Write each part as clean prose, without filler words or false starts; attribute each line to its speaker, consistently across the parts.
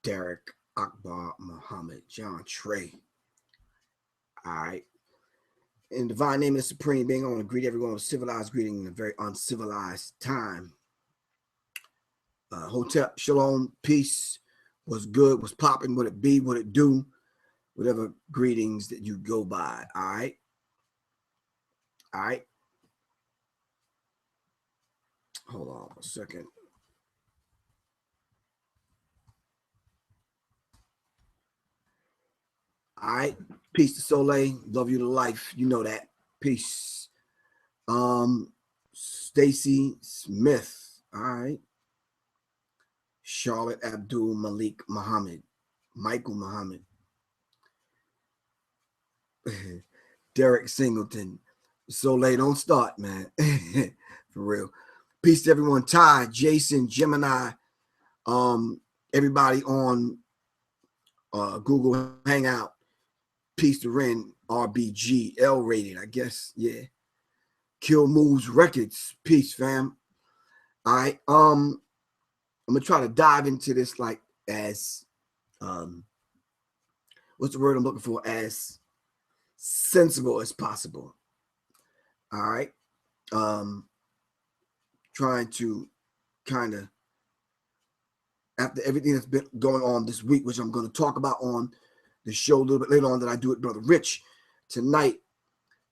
Speaker 1: Derek, Akbar, Muhammad, John Trey. All right. In the divine name of the Supreme Being, I want to greet everyone with a civilized greeting in a very uncivilized time. Hotep, shalom, peace, what's good, what's popping, what it be, what it do, whatever greetings that you go by. All right. All right. Hold on a second. All right. Peace to Soleil. Love you to life. You know that. Peace. Stacy Smith. All right. Charlotte Abdul Malik Muhammad. Michael Muhammad. Derek Singleton. Soleil, don't start, man. For real. Peace to everyone. Ty, Jason, Gemini, everybody on Google Hangout. Peace to Ren, RBG, L rated, I guess. Yeah. Kill Moves Records. Peace, fam. All right. I'm gonna try to dive into this like as what's the word I'm looking for? As sensible as possible. All right. Trying to kind of, after everything that's been going on this week, which I'm going to talk about on the show a little bit later on that I do with Brother Rich. Tonight,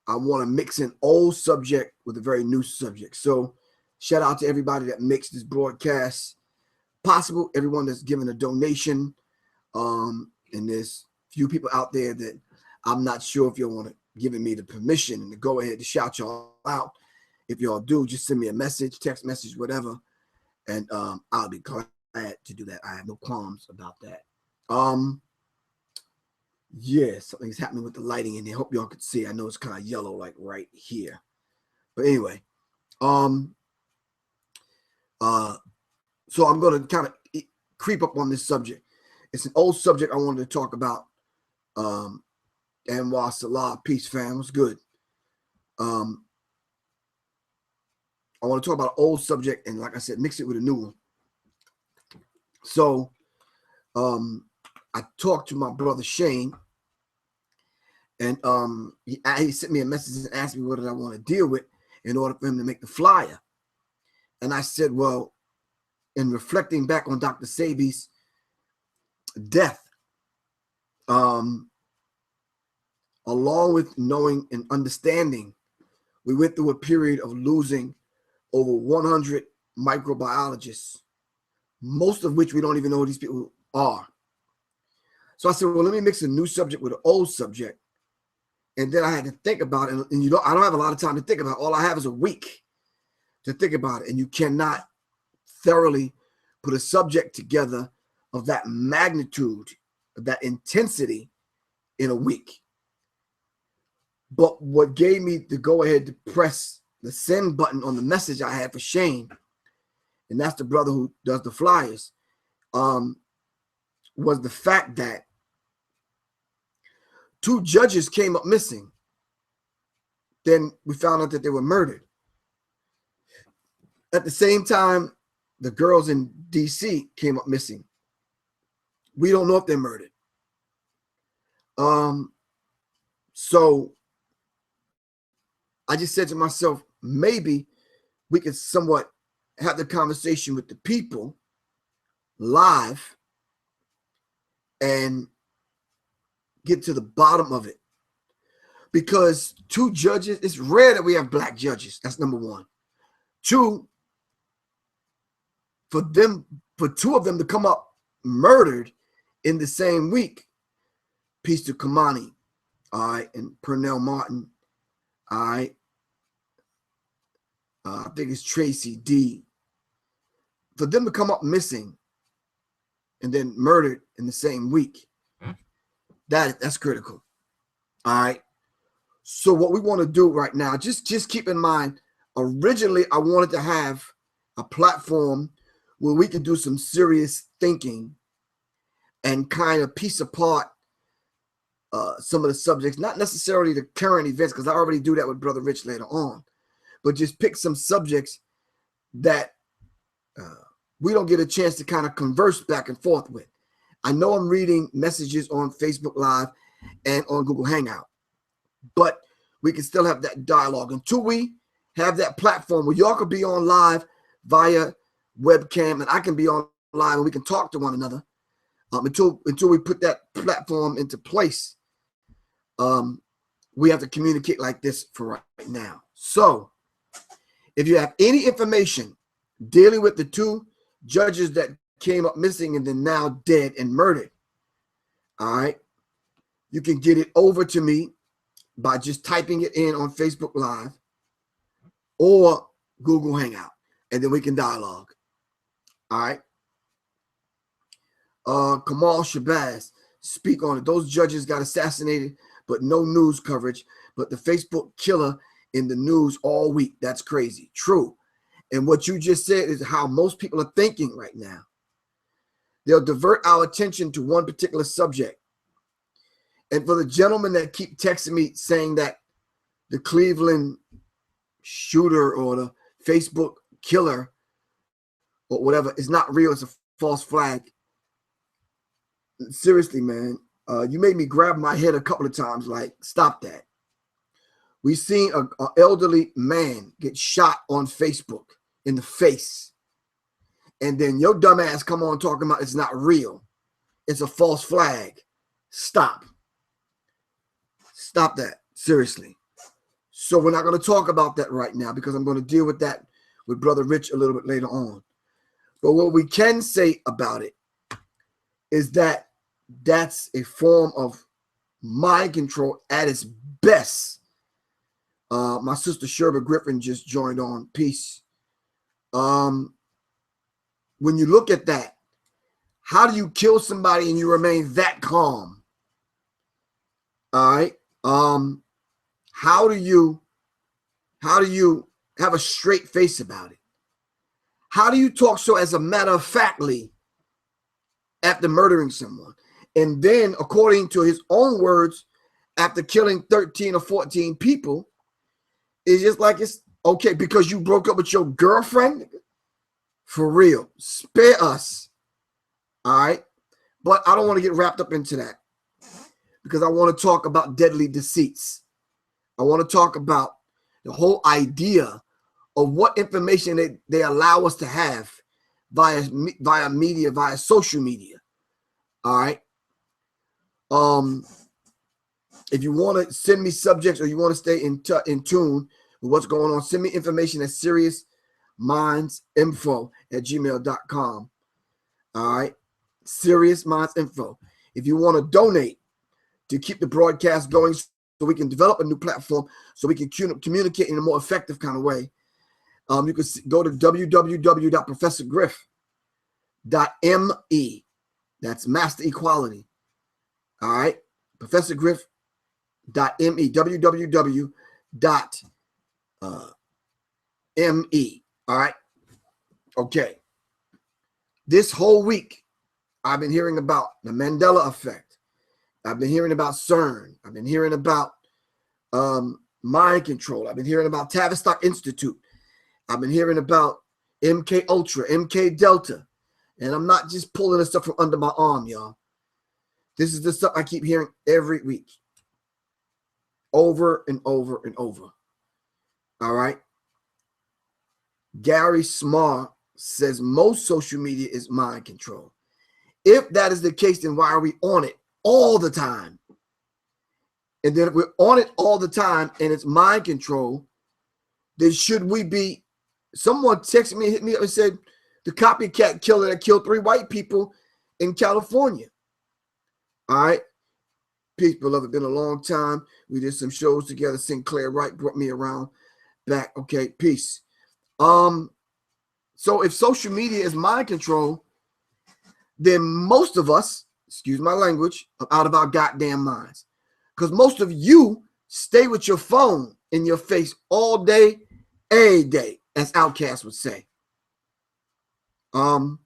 Speaker 1: I want to mix an old subject with a very new subject. So shout out to everybody that makes this broadcast possible, everyone that's given a donation. And there's few people out there that I'm not sure if you want to giving me the permission and to go ahead to shout y'all out. If y'all do, just send me a message, text message, whatever. And I'll be glad to do that. I have no qualms about that. Yeah, something's happening with the lighting in here. Hope y'all could see. I know it's kind of yellow, like right here. But anyway, so I'm gonna kind of creep up on this subject. It's an old subject I wanted to talk about. Anwar Salah, peace, fam. What's good? I want to talk about an old subject and, like I said, mix it with a new one. So, I talked to my brother Shane, and he sent me a message and asked me what did I want to deal with in order for him to make the flyer. And I said, well, in reflecting back on Dr. Sebi's death, along with knowing and understanding, we went through a period of losing over 100 microbiologists, most of which we don't even know who these people are. So I said, well, let me mix a new subject with an old subject. And then I had to think about it. And you know, I don't have a lot of time to think about it. All I have is a week to think about it. And you cannot thoroughly put a subject together of that magnitude, of that intensity in a week. But what gave me the go ahead to press the send button on the message I had for Shane, and that's the brother who does the flyers, was the fact that 2 judges came up missing. Then we found out that they were murdered. At the same time, the girls in Deceit came up missing. We don't know if they're murdered. So I just said to myself, maybe we could somewhat have the conversation with the people live and get to the bottom of it. Because 2 judges, it's rare that we have black judges. That's number 1. 2, for 2 of them to come up murdered in the same week. Peace to Kamani, all right, and Pernell Martin, all right. I think it's Tracy D. For them to come up missing and then murdered in the same week, that's critical. All right. So what we want to do right now, just keep in mind, originally I wanted to have a platform where we could do some serious thinking and kind of piece apart some of the subjects, not necessarily the current events, because I already do that with Brother Rich later on, but just pick some subjects that we don't get a chance to kind of converse back and forth with. I know I'm reading messages on Facebook Live and on Google Hangout, but we can still have that dialogue until we have that platform where y'all could be on live via webcam and I can be on live and we can talk to one another. Until we put that platform into place, we have to communicate like this for right now. So if you have any information dealing with the two judges that came up missing and then now dead and murdered, all right, you can get it over to me by just typing it in on Facebook Live or Google Hangout, and then we can dialogue. All right. Kamal Shabazz, speak on it. Those judges got assassinated, but no news coverage. But the Facebook killer in the news all week. That's crazy. True. And what you just said is how most people are thinking right now. They'll divert our attention to one particular subject. And for the gentlemen that keep texting me saying that the Cleveland shooter or the Facebook killer or whatever is not real, it's a false flag. Seriously, man, you made me grab my head a couple of times. Like, stop that. We seen an elderly man get shot on Facebook in the face. And then your dumb ass come on talking about it's not real. It's a false flag. Stop. Stop that. Seriously. So we're not going to talk about that right now because I'm going to deal with that with Brother Rich a little bit later on. But what we can say about it is that that's a form of mind control at its best. My sister Sherba Griffin just joined on. Peace. When you look at that, how do you kill somebody and you remain that calm? All right. How do you have a straight face about it? How do you talk so as a matter of factly after murdering someone? And then, according to his own words, after killing 13 or 14 people, it's just like it's okay because you broke up with your girlfriend? For real. Spare us. All right? But I don't want to get wrapped up into that because I want to talk about deadly deceits. I want to talk about the whole idea of what information they allow us to have via media, via social media. All right. If you want to send me subjects or you want to stay in tune with what's going on, send me information at seriousmindsinfo@gmail.com. All right. Serious Minds Info. If you want to donate to keep the broadcast going so we can develop a new platform so we can communicate in a more effective kind of way, you can go to www.professorgriff.me. That's Master Equality. All right. ProfessorGriff.me. www.me. All right. Okay. This whole week, I've been hearing about the Mandela effect. I've been hearing about CERN. I've been hearing about mind control. I've been hearing about Tavistock Institute. I've been hearing about MK Ultra, MK Delta. And I'm not just pulling this stuff from under my arm, y'all. This is the stuff I keep hearing every week. Over and over and over. All right. Gary Smart says most social media is mind control. If that is the case, then why are we on it all the time? And then if we're on it all the time and it's mind control, then should we be? Someone texted me, hit me up and said the copycat killer that killed 3 white people in California. All right. Peace, beloved. Been a long time. We did some shows together. Sinclair Wright brought me around back. Okay. Peace. So if social media is mind control, then most of us, excuse my language, are out of our goddamn minds. Because most of you stay with your phone in your face all day, every day, as Outkast would say. You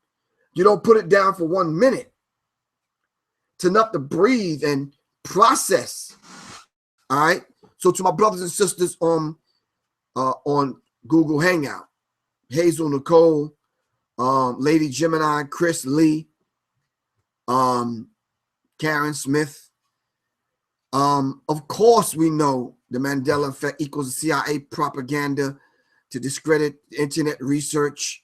Speaker 1: don't put it down for 1 minute. It's enough to breathe and process. All right. So to my brothers and sisters on Google Hangout, Hazel Nicole, Lady Gemini, Chris Lee, Karen Smith. Of course, we know the Mandela effect equals the CIA propaganda to discredit internet research.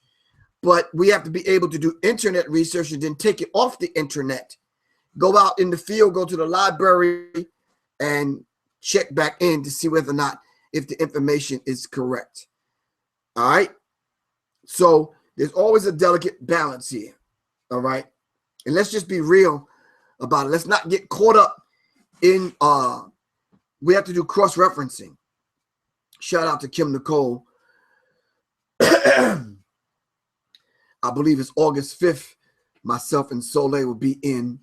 Speaker 1: But we have to be able to do internet research and then take it off the internet. Go out in the field, go to the library, and check back in to see whether or not if the information is correct. All right? So there's always a delicate balance here. All right? And let's just be real about it. Let's not get caught up in we have to do cross-referencing. Shout out to Kim Nicole. I believe it's August 5th. Myself and Soleil will be in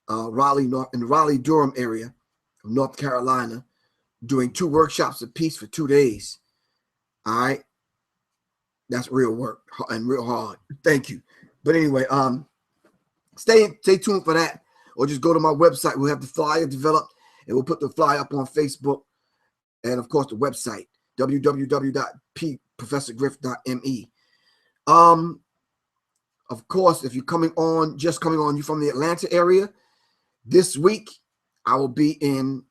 Speaker 1: Raleigh, in the Raleigh-Durham area of North Carolina, doing 2 workshops apiece for 2 days. All right, that's real work and real hard. Thank you. But anyway, stay tuned for that, or just go to my website. We'll have the flyer developed, and we'll put the flyer up on Facebook, and of course the website www.pprofessorgriff.me. Of course, if you're just coming on, you're from the Atlanta area, this week I will be in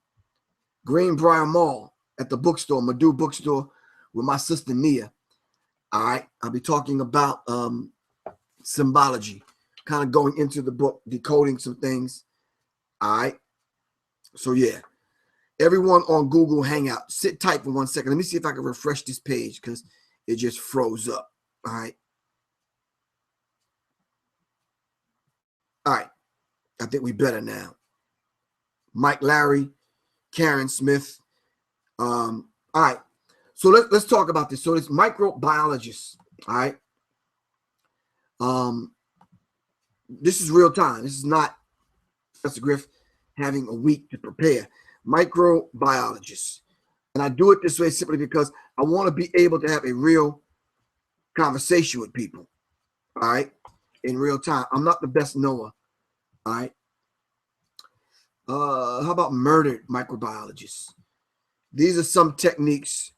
Speaker 1: Greenbrier Mall at the bookstore, Madu Bookstore, with my sister Nia. All right, I'll be talking about symbology, kind of going into the book, decoding some things. All right, so yeah, everyone on Google Hangout, sit tight for 1 second. Let me see if I can refresh this page because it just froze up. All right. All right, I think we better now. Mike Larry, Karen Smith. All right, so let's talk about this. So it's microbiologists. All right. This is real time. This is not Professor Griff having a week to prepare. Microbiologists, and I do it this way simply because I want to be able to have a real conversation with people. All right, in real time. I'm not the best knower. All right. How about murdered microbiologists? These are some techniques.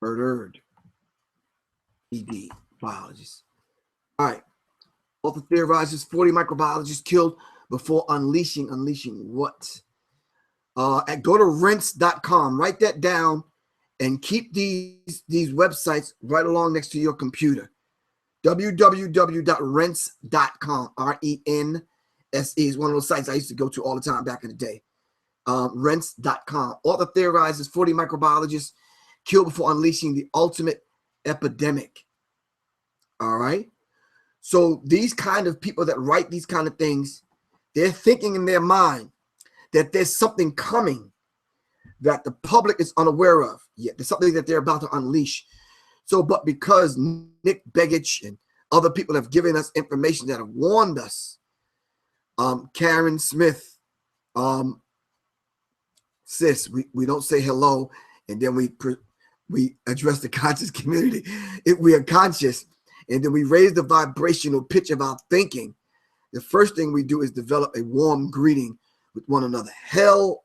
Speaker 1: Murdered ED biologists. All right. Author theorizes 40 microbiologists killed before unleashing what? Go to rinse.com. Write that down and keep these websites right along next to your computer. www.rense.com. RENSE is one of those sites I used to go to all the time back in the day. Rense.com. Author theorizes 40 microbiologists killed before unleashing the ultimate epidemic. All right. So these kind of people that write these kind of things, they're thinking in their mind that there's something coming that the public is unaware of. Yeah, there's something that they're about to unleash. So, but because Nick Begich and other people have given us information that have warned us, Karen Smith, sis, we don't say hello, and then we address the conscious community. If we are conscious, and then we raise the vibrational pitch of our thinking, the first thing we do is develop a warm greeting with one another. Hello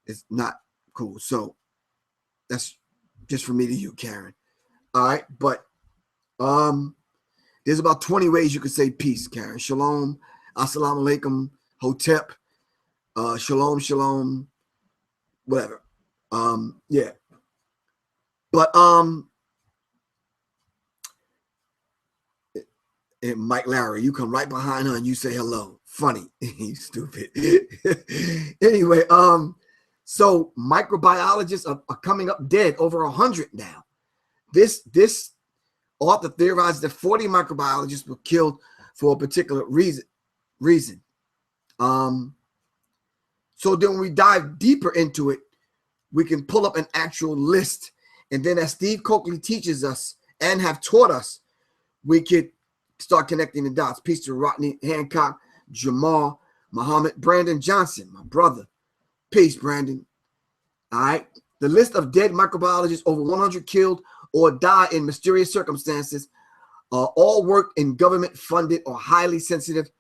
Speaker 1: is not cool. So that's just from me to you, Karen. All right, but there's about 20 ways you could say peace, Karen. Shalom, assalamu alaikum, hotep, shalom, shalom, whatever. Yeah. But and Mike Larry, you come right behind her and you say hello. Funny. You stupid. Anyway, so microbiologists are coming up dead, over 100 now. This author theorized that 40 microbiologists were killed for a particular reason. So then when we dive deeper into it, we can pull up an actual list. And then as Steve Coakley teaches us and have taught us, we could start connecting the dots. Peace to Rodney Hancock, Jamal, Muhammad, Brandon Johnson, my brother. Peace, Brandon. All right. The list of dead microbiologists, over 100 killed or died in mysterious circumstances, all worked in government-funded or highly sensitive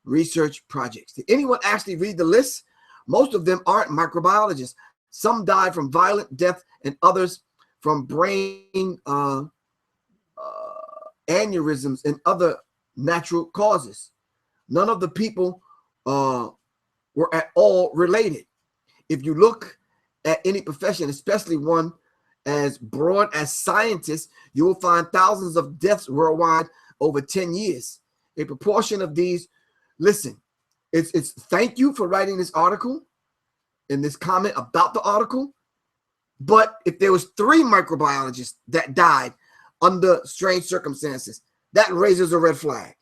Speaker 1: research projects. Did anyone actually read the list? Most of them aren't microbiologists. Some died from violent death and others from brain aneurysms and other natural causes. None of the people were at all related. If you look at any profession, especially one as broad as scientists, you will find thousands of deaths worldwide over 10 years. A proportion of these, listen, it's thank you for writing this article and this comment about the article. But if there was 3 microbiologists that died under strange circumstances, that raises a red flag.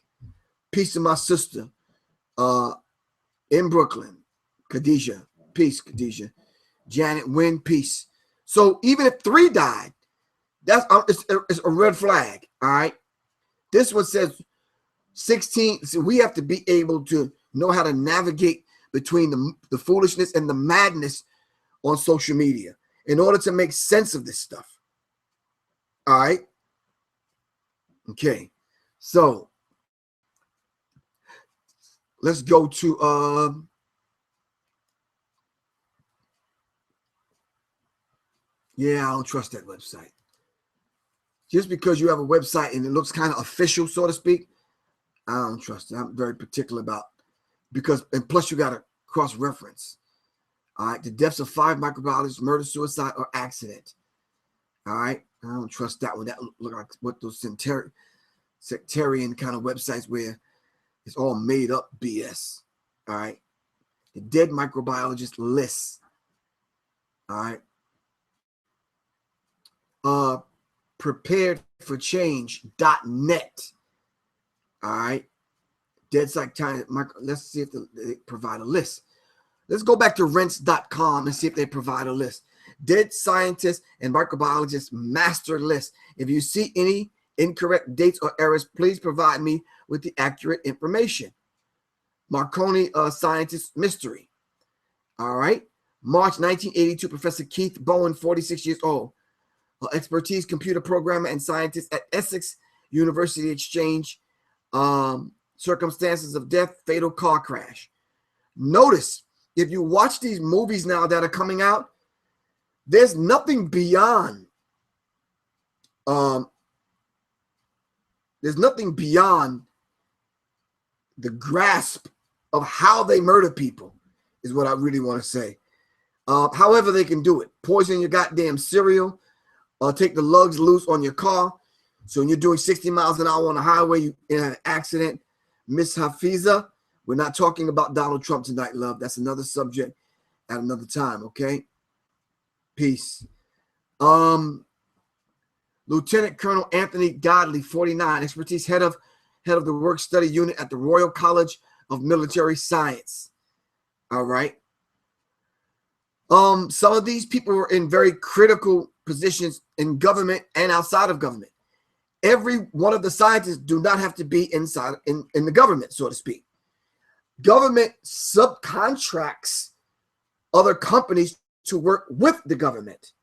Speaker 1: Peace to my sister in Brooklyn, Khadijah. Peace, Khadijah. Janet Wynn, peace. So even if 3 died, that's it's a red flag. All right. This one says 16. So we have to be able to know how to navigate between the foolishness and the madness on social media in order to make sense of this stuff. All right. Okay. So let's go to yeah, I don't trust that website. Just because you have a website and it looks kind of official, so to speak, I don't trust it. I'm very particular about, because, and plus you got to cross-reference. All right, the deaths of 5 microbiologists, murder, suicide, or accident. All right, I don't trust that one. That look like what those sectarian kind of websites where it's all made up BS. All right, the dead microbiologist list. All right. Preparedforchange.net. All right. Dead scientist. Let's see if they provide a list. Let's go back to rents.com and see if they provide a list. Dead scientists and microbiologists master list. If you see any incorrect dates or errors, please provide me with the accurate information. Marconi scientist mystery. All right. March 1982, Professor Keith Bowen, 46 years old. Expertise, computer programmer and scientist at Essex University Exchange. Circumstances of death, fatal car crash. Notice, if you watch these movies now that are coming out, there's nothing beyond the grasp of how they murder people is what I really want to say. However they can do it. Poison your goddamn cereal. Take the lugs loose on your car. So when you're doing 60 miles an hour on the highway, you in an accident. Miss Hafiza, we're not talking about Donald Trump tonight, love. That's another subject at another time, okay? Peace. Lieutenant Colonel Anthony Godley, 49, expertise, head of the work study unit at the Royal College of Military Science. All right. Some of these people were in very critical positions in government and outside of government. Every one of the scientists do not have to be inside in the government, so to speak. Government subcontracts other companies to work with the government.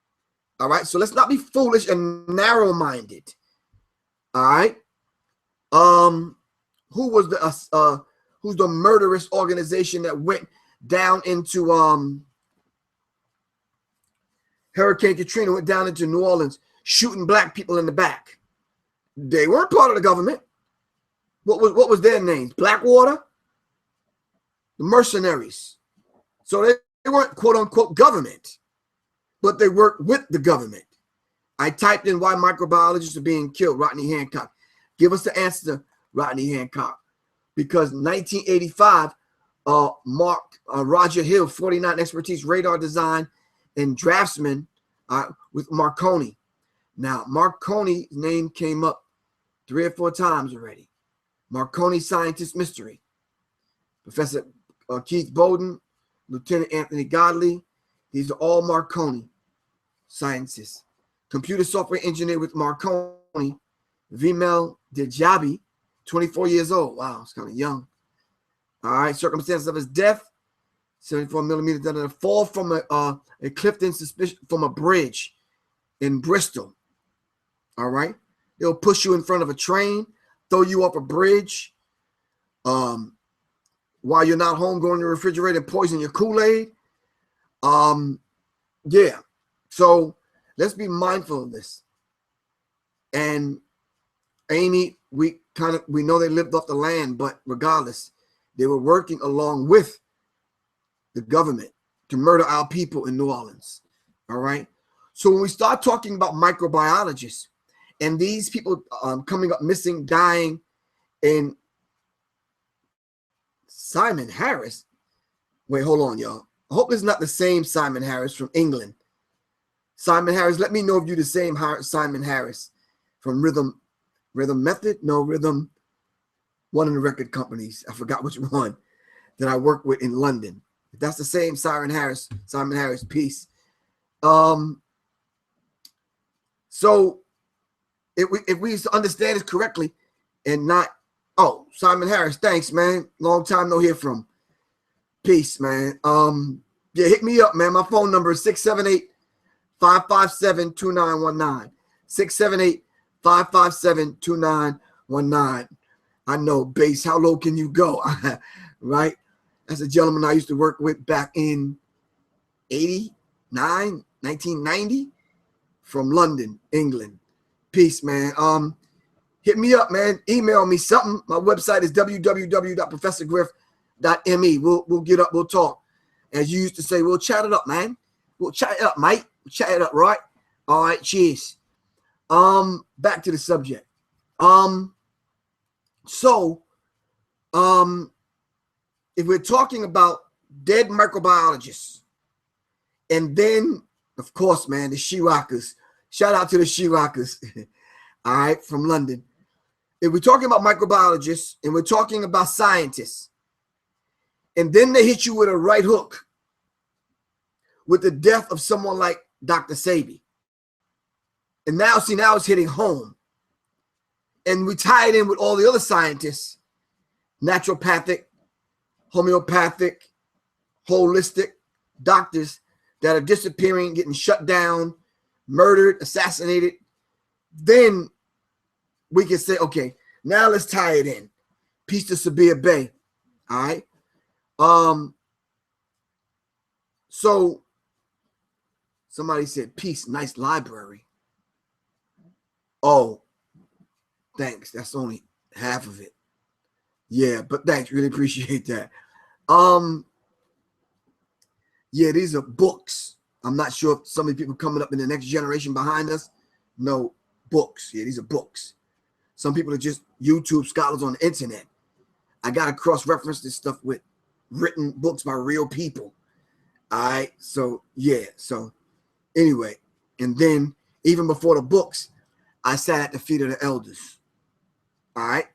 Speaker 1: All right, so let's not be foolish and narrow-minded. All right. Who's the murderous organization that went down into Hurricane Katrina, went down into New Orleans, shooting black people in the back? They weren't part of the government. What was their names? Blackwater? The mercenaries. So they weren't quote unquote government, but they worked with the government. I typed in why microbiologists are being killed. Rodney Hancock. Give us the answer, Rodney Hancock. Because 1985, Roger Hill, 49, expertise, radar design, and draftsman with Marconi. Now, Marconi's name came up 3 or 4 times already. Marconi scientist mystery. Professor Keith Bowden, Lieutenant Anthony Godley. These are all Marconi scientists. Computer software engineer with Marconi. Vimel Dejabi, 24 years old. Wow, it's kind of young. All right, circumstances of his death. 74 millimeters down in a fall from a Clifton suspicion from a bridge in Bristol. All right. They'll push you in front of a train, throw you off a bridge while you're not home, go in the refrigerator and poison your Kool-Aid. Yeah. So let's be mindful of this. And Amy, we know they lived off the land, but regardless, they were working along with the government to murder our people in New Orleans. All right. So when we start talking about microbiologists and these people coming up missing, dying, and Simon Harris. Wait, hold on, y'all. I hope it's not the same Simon Harris from England. Simon Harris, let me know if you're the same Simon Harris from Rhythm Method. No, Rhythm, one of the record companies. I forgot which one that I work with in London. If that's the same Simon Harris, peace. So if we understand this correctly and not, oh, Simon Harris, thanks, man. Long time no hear from. Peace, man. Yeah, hit me up, man. My phone number is 678-557-2919. 678-557-2919. I know, bass, how low can you go? Right? That's a gentleman I used to work with back in 1990 from London, England. Peace, man. Hit me up, man. Email me something. My website is www.professorgriff.me. We'll get up, we'll talk. As you used to say, we'll chat it up, man. We'll chat it up, mate. We'll chat it up, right? All right, cheers. Back to the subject. If we're talking about dead microbiologists, and then, of course, man, the she-rockers. Shout out to the she-rockers, all right, from London. If we're talking about microbiologists and we're talking about scientists, and then they hit you with a right hook with the death of someone like Dr. Sebi. And now it's hitting home. And we tie it in with all the other scientists, naturopathic, homeopathic, holistic doctors that are disappearing, getting shut down, murdered, assassinated. Then we can say, okay, now let's tie it in. Peace to Sabir Bay. All right. So somebody said, peace, nice library. Oh, thanks. That's only half of it. Yeah, but thanks. Really appreciate that. Yeah, these are books. I'm not sure if some of the people coming up in the next generation behind us know books. Yeah, these are books. Some people are just YouTube scholars on the internet. I got to cross-reference this stuff with written books by real people. All right. So, yeah. So, anyway. And then, even before the books, I sat at the feet of the elders. All right.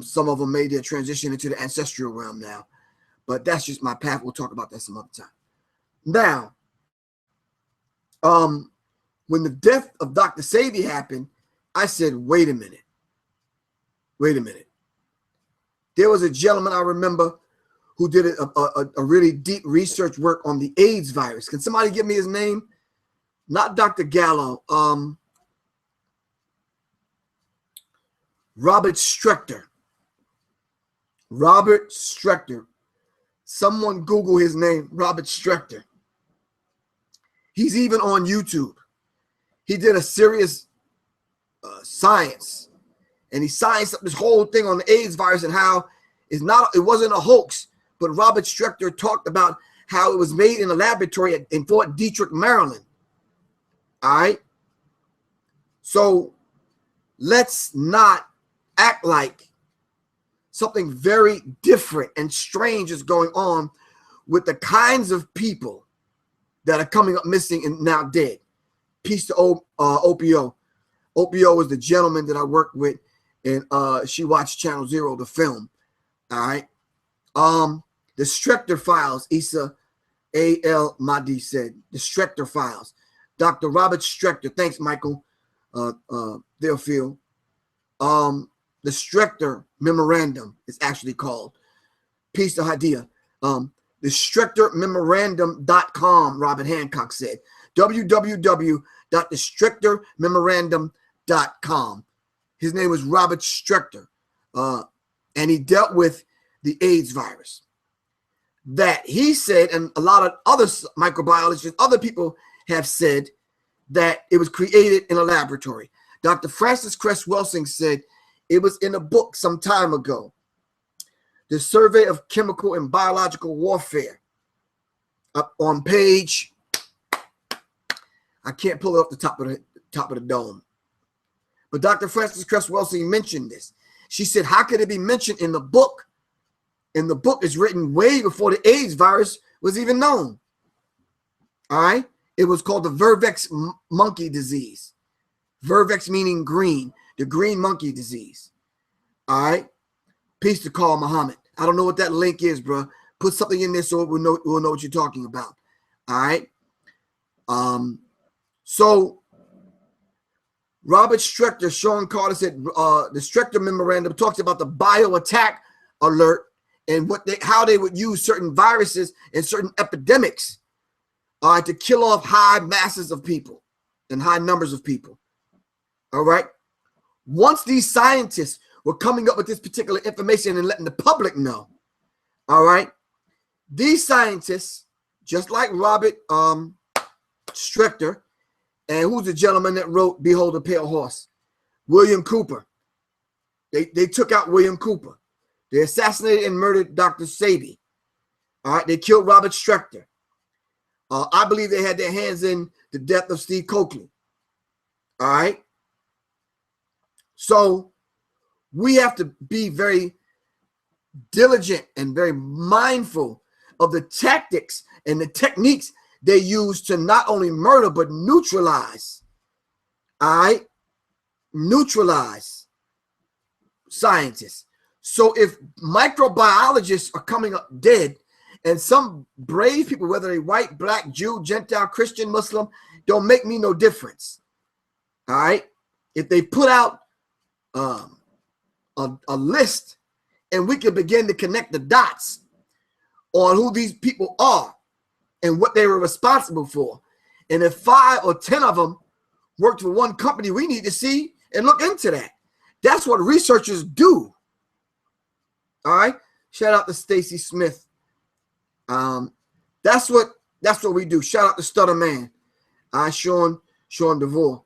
Speaker 1: Some of them made their transition into the ancestral realm now. But that's just my path. We'll talk about that some other time. Now, when the death of Dr. Sebi happened, I said, wait a minute. Wait a minute. There was a gentleman I remember who did a really deep research work on the AIDS virus. Can somebody give me his name? Not Dr. Gallo. Robert Strechter. Robert Strechter. Someone Google his name, Robert Strechter. He's even on YouTube. He did a serious science, and he scienced up this whole thing on the AIDS virus and how it wasn't a hoax, but Robert Strechter talked about how it was made in a laboratory in Fort Detrick, Maryland. All right. So let's not act like something very different and strange is going on with the kinds of people that are coming up missing and now dead. Peace to Opio. Opio was the gentleman that I worked with, and she watched Channel Zero, the film. All right. The Strechter files, Issa A.L. Mahdi said. The Strechter files. Dr. Robert Strechter. Thanks, Michael. Theophil. The Strechter Memorandum is actually called. Peace to Hadia. The StrechterMemorandum.com, Robert Hancock said. www.thestrechtermemorandum.com. His name was Robert Strechter. And he dealt with the AIDS virus. That he said, and a lot of other microbiologists, other people have said that it was created in a laboratory. Dr. Francis Cress Welsing said It was in a book some time ago. The Survey of Chemical and Biological Warfare. Up on page, I can't pull it off the top of the dome. But Dr. Frances Cress Welsing mentioned this. She said, how could it be mentioned in the book? And the book is written way before the AIDS virus was even known. All right? It was called the Vervex monkey disease. Vervex meaning green, the green monkey disease. All right? Peace to Carl Muhammad. I don't know what that link is, bro. Put something in there so we'll know what you're talking about. All right? So Robert Strechter, Sean Carter said the Strechter memorandum talks about the bio attack alert and how they would use certain viruses and certain epidemics to kill off high masses of people and high numbers of people. All right. Once these scientists were coming up with this particular information and letting the public know, all right, these scientists, just like Robert Strechter, and who's the gentleman that wrote Behold a Pale Horse? William Cooper. They took out William Cooper. They assassinated and murdered Dr. Sebi. All right, they killed Robert Strechter. I believe they had their hands in the death of Steve Coakley. All right. So we have to be very diligent and very mindful of the tactics and the techniques they use to not only murder, but neutralize. All right. Neutralize scientists. So if microbiologists are coming up dead and some brave people, whether they white, black, Jew, Gentile, Christian, Muslim, don't make me no difference. All right. If they put out a list and we can begin to connect the dots on who these people are and what they were responsible for. And if 5 or 10 of them worked for one company, we need to see and look into that. That's what researchers do. All right. Shout out to Stacy Smith. That's what we do. Shout out to Stutter Man. Sean DeVore.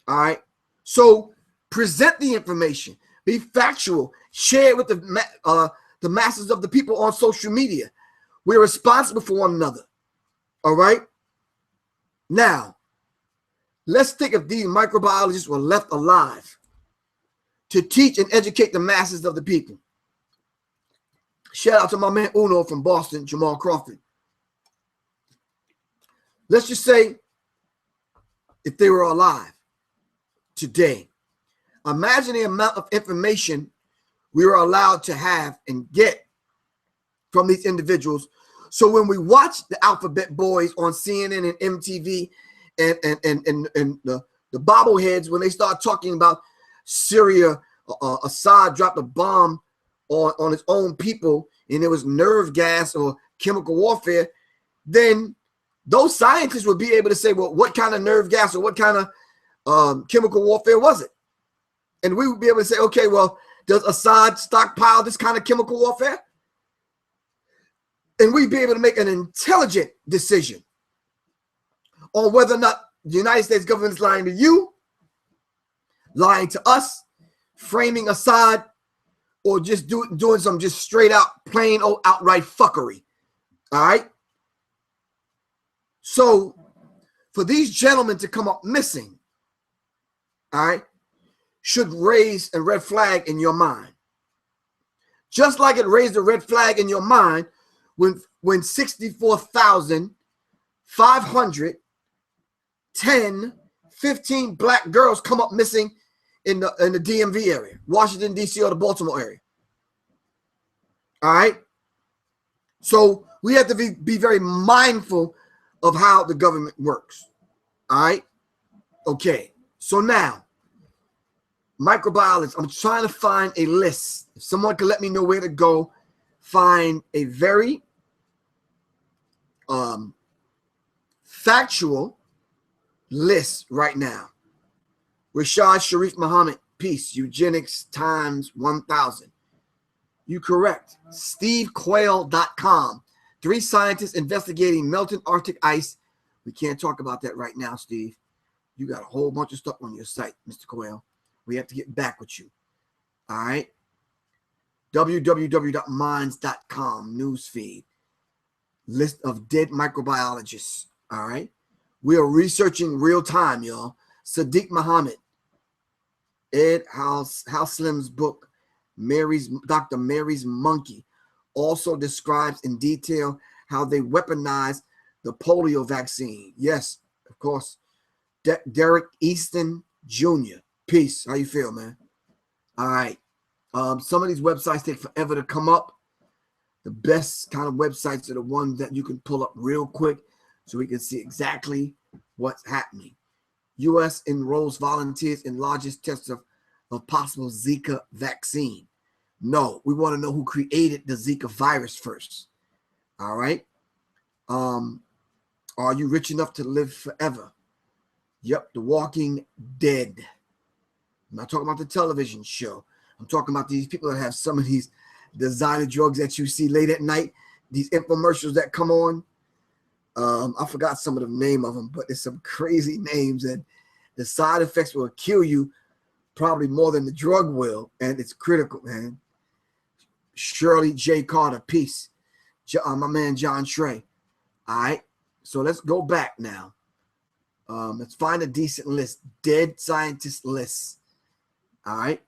Speaker 1: All right. So present the information. Be factual. Share it with the masses of the people on social media. We're responsible for one another. All right. Now, let's think if these microbiologists were left alive to teach and educate the masses of the people. Shout out to my man Uno from Boston, Jamal Crawford. Let's just say if they were alive today, imagine the amount of information we were allowed to have and get from these individuals. So when we watch the Alphabet Boys on CNN and MTV and the bobbleheads, when they start talking about Syria, Assad dropped a bomb on his own people and it was nerve gas or chemical warfare, then those scientists would be able to say, well, what kind of nerve gas or what kind of chemical warfare was it? And we would be able to say, okay, well, does Assad stockpile this kind of chemical warfare? And we'd be able to make an intelligent decision on whether or not the United States government is lying to you, lying to us, framing Assad, or just doing some just straight out, plain old outright fuckery. All right? So for these gentlemen to come up missing, all right, should raise a red flag in your mind. Just like it raised a red flag in your mind when 15 black girls come up missing in the DMV area, Washington, D.C. or the Baltimore area. All right? So we have to be very mindful of how the government works. All right? Okay. So now, microbiologists, I'm trying to find a list. If someone could let me know where to go, find a very factual list right now. Rashad Sharif Muhammad, peace, eugenics times 1,000. You correct. SteveQuayle.com. 3 scientists investigating melting Arctic ice. We can't talk about that right now, Steve. You got a whole bunch of stuff on your site, Mr. Quayle. We have to get back with you. All right. www.minds.com newsfeed. List of dead microbiologists. All right. We are researching real time, y'all. Sadiq Muhammad, Ed Houslim's book, Dr. Mary's Monkey, also describes in detail how they weaponized the polio vaccine. Yes, of course. Derek Easton Jr. Peace. How you feel, man? All right. Some of these websites take forever to come up. The best kind of websites are the ones that you can pull up real quick so we can see exactly what's happening. U.S. enrolls volunteers in largest test of possible Zika vaccine. No, we want to know who created the Zika virus first. All right. Are you rich enough to live forever? Yep, The Walking Dead. I'm not talking about the television show. I'm talking about these people that have some of these designer drugs that you see late at night, these infomercials that come on. I forgot some of the name of them, but it's some crazy names, and the side effects will kill you probably more than the drug will, and it's critical, man. Shirley J. Carter, peace. My man John Trey. All right, so let's go back now. Let's find a decent list. Dead scientist lists. All right.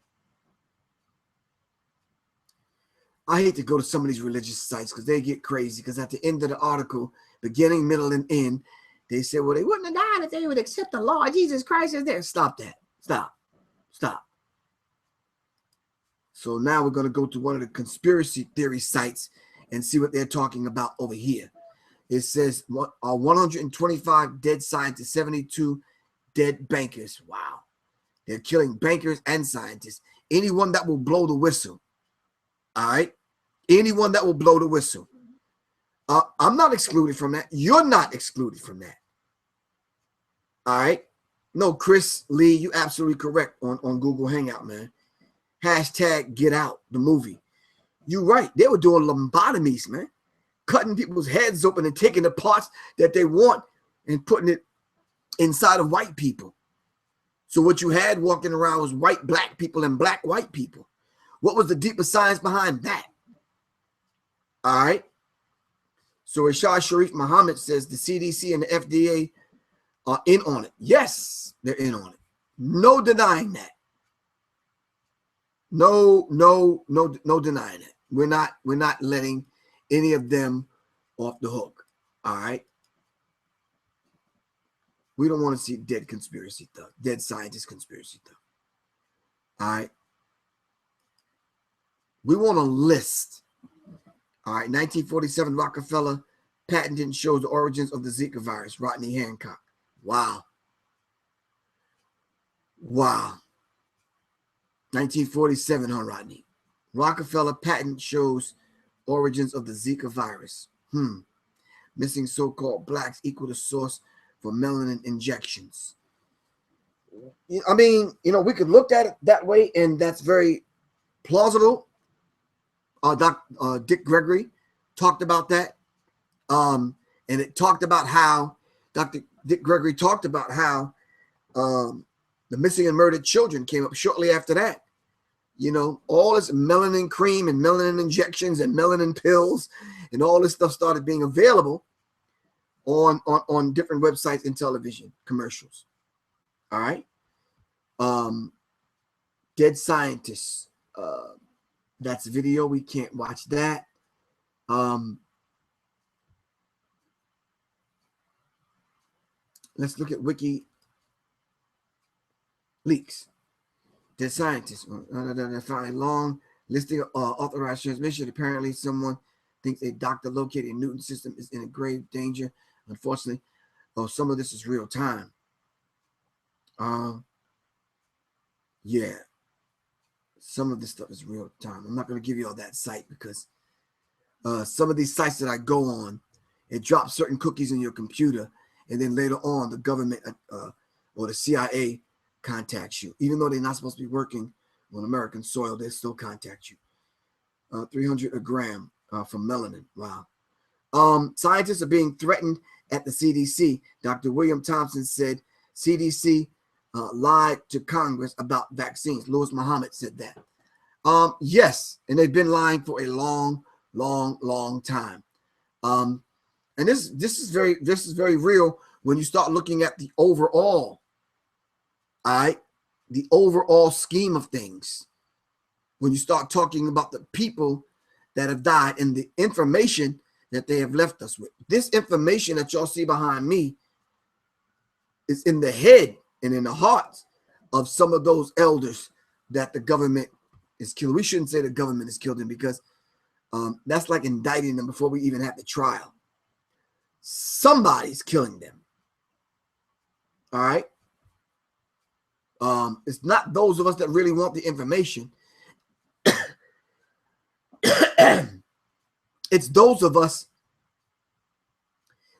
Speaker 1: I hate to go to some of these religious sites because they get crazy, because at the end of the article, beginning, middle, and end, they say, well, they wouldn't have died if they would accept the Lord Jesus Christ as there. Stop that. Stop. So now we're going to go to one of the conspiracy theory sites and see what they're talking about over here. It says 125 dead scientists, 72 dead bankers. Wow. They're killing bankers and scientists. Anyone that will blow the whistle. All right. Anyone that will blow the whistle. I'm not excluded from that. You're not excluded from that. All right. No, Chris Lee, you absolutely correct on Google Hangout, man. Hashtag Get Out, the movie. You're right. They were doing lobotomies, man. Cutting people's heads open and taking the parts that they want and putting it inside of white people. So what you had walking around was white black people and black white people. What was the deeper science behind that? All right. So Rashad Sharif Muhammad says the CDC and the FDA are in on it. Yes, they're in on it. No denying that. No denying it. We're not letting any of them off the hook. All right. We don't want to see dead conspiracy stuff, dead scientist conspiracy stuff. All right. We want a list. All right. 1947 Rockefeller patent shows the origins of the Zika virus. Rodney Hancock. Wow. 1947, huh, Rodney? Rockefeller patent shows origins of the Zika virus. Missing so-called blacks equal the source for melanin injections. I mean, we could look at it that way, and that's very plausible. Dick Gregory talked about that. And it talked about how Dr. Dick Gregory talked about how the missing and murdered children came up shortly after that. All this melanin cream and melanin injections and melanin pills and all this stuff started being available on different websites and television commercials. All right. Dead scientists. That's a video. We can't watch that. Let's look at WikiLeaks. Dead scientists. Find a long listing of authorized transmission. Apparently, someone thinks a doctor located in Newton system is in a grave danger. Unfortunately, some of this is real time. Yeah. Some of this stuff is real time. I'm not going to give you all that site because some of these sites that I go on, it drops certain cookies in your computer, and then later on the government or the CIA contacts you. Even though they're not supposed to be working on American soil, they still contact you. 300 a gram from melanin. Wow. Scientists are being threatened at the CDC. Dr. William Thompson said CDC lied to Congress about vaccines. Louis Muhammad said that. Yes, and they've been lying for a long time. And this is very real when you start looking at the overall, all right, the overall scheme of things. When you start talking about the people that have died and the information that they have left us with. This information that y'all see behind me is in the head and in the hearts of some of those elders that the government is killing. We shouldn't say the government has killed them, because that's like indicting them before we even have the trial. Somebody's killing them. All right. It's not those of us that really want the information. It's those of us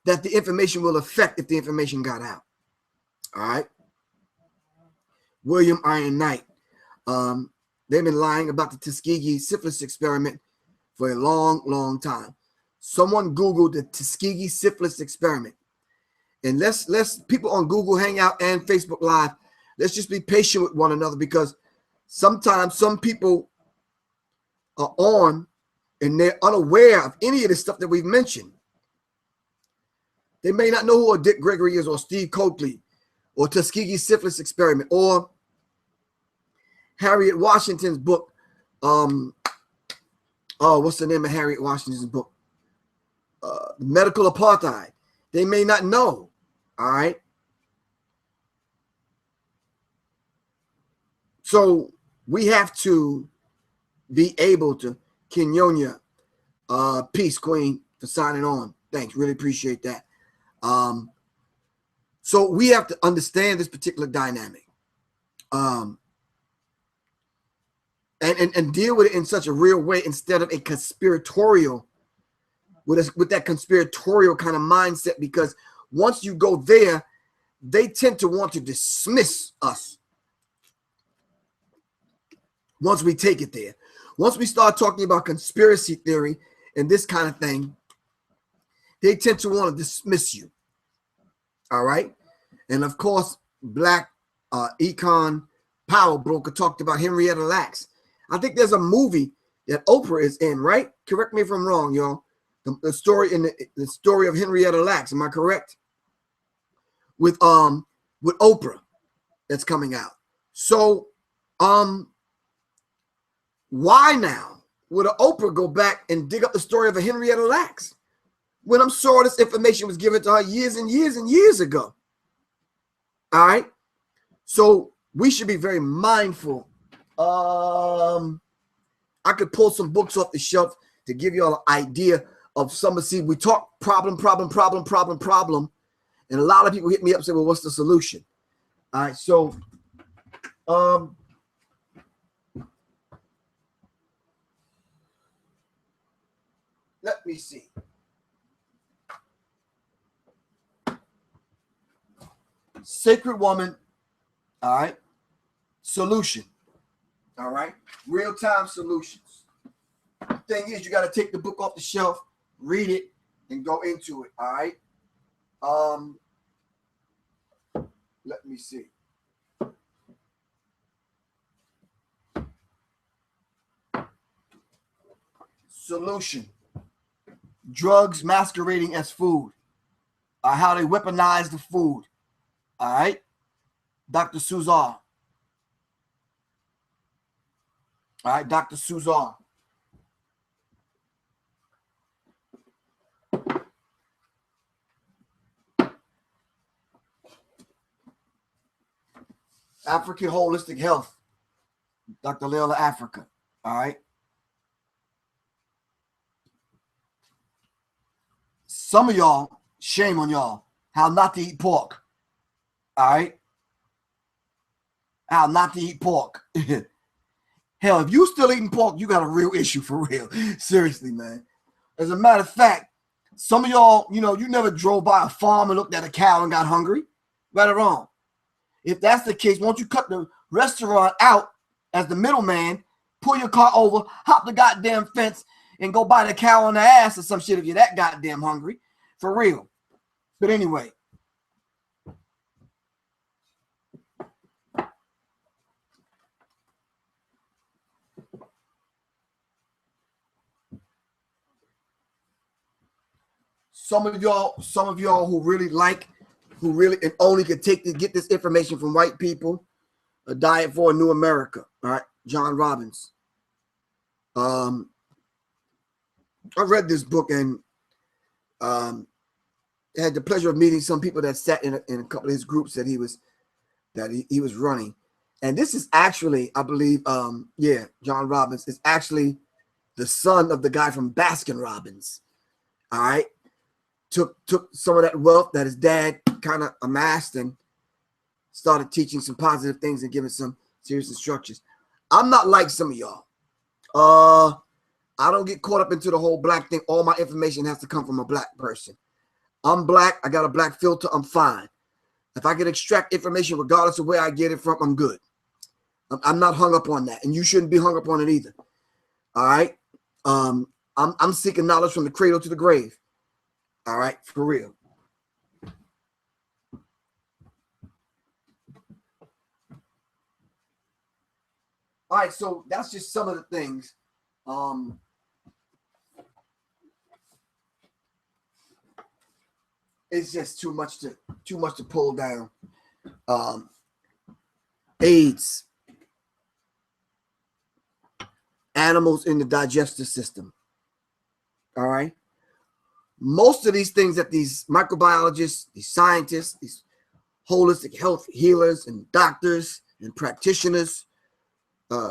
Speaker 1: that the information will affect if the information got out. All right. William Iron Knight. They've been lying about the Tuskegee syphilis experiment for a long time. Someone Googled the Tuskegee syphilis experiment. And let's people on Google Hangout and Facebook Live, let's just be patient with one another, because sometimes some people are on and they're unaware of any of the stuff that we've mentioned. They may not know who Dick Gregory is, or Steve Coakley, or Tuskegee syphilis experiment, or Harriet Washington's book. What's the name of Harriet Washington's book? Medical Apartheid. They may not know. All right. So we have to be able to, Kenyonia, peace, Queen, for signing on. Thanks. Really appreciate that. So we have to understand this particular dynamic. And deal with it in such a real way, instead of a conspiratorial, with that conspiratorial kind of mindset, because once you go there, they tend to want to dismiss us. Once we take it there, once we start talking about conspiracy theory and this kind of thing, they tend to want to dismiss you. All right. And of course, Black Econ Power Broker talked about Henrietta Lacks. I think there's a movie that Oprah is in, right? Correct me if I'm wrong, y'all. The story in the story of Henrietta Lacks. Am I correct? With Oprah, that's coming out. So, why now would Oprah go back and dig up the story of a Henrietta Lacks when I'm sure this information was given to her years and years ago? All right. So we should be very mindful. I could pull some books off the shelf to give you all an idea of some of, see, we talk problem. And a lot of people hit me up and say, well, what's the solution? All right. So, let me see. Sacred Woman. All right. Solution. All right. Real-time solutions. The thing is, you got to take the book off the shelf, read it, and go into it. All right. Let me see. Solution. Drugs masquerading as food. How they weaponize the food. All right. Dr. Suzar. All right. Dr. Suzar. African Holistic Health. Dr. Leila Africa. All right. Some of y'all, shame on y'all, how not to eat pork. All right. How not to eat pork. Hell, if you still eating pork, you got a real issue for real. Seriously, man. As a matter of fact, some of y'all, you never drove by a farm and looked at a cow and got hungry. Right or wrong? If that's the case, won't you cut the restaurant out as the middleman, pull your car over, hop the goddamn fence, and go buy the cow on the ass or some shit if you're that goddamn hungry. For real. But anyway. some of y'all who really and only could get this information from white people. A Diet for a New America. All right, John Robbins. I read this book and had the pleasure of meeting some people that sat in a couple of his groups that he was running. And this is actually, I believe, John Robbins is actually the son of the guy from Baskin Robbins. All right, took some of that wealth that his dad kind of amassed and started teaching some positive things and giving some serious instructions. I'm not like some of y'all. I don't get caught up into the whole black thing. All my information has to come from a black person. I'm black. I got a black filter. I'm fine. If I can extract information regardless of where I get it from, I'm good. I'm not hung up on that, and you shouldn't be hung up on it either. All right. I'm seeking knowledge from the cradle to the grave. All right, for real. All right, so that's just some of the things. It's just too much to pull down. AIDS, animals in the digestive system. All right. Most of these things that these microbiologists, these scientists, these holistic health healers and doctors and practitioners, they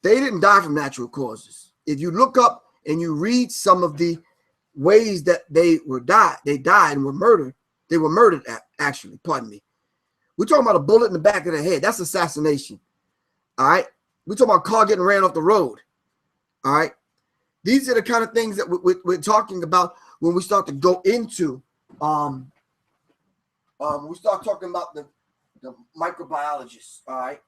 Speaker 1: didn't die from natural causes. If you look up and you read some of the ways that they died and were murdered. They were murdered, actually, pardon me. We're talking about a bullet in the back of the head. That's assassination. All right. We're talking about a car getting ran off the road. All right. These are the kind of things that we're talking about when we start to go into, we start talking about the microbiologists. All right.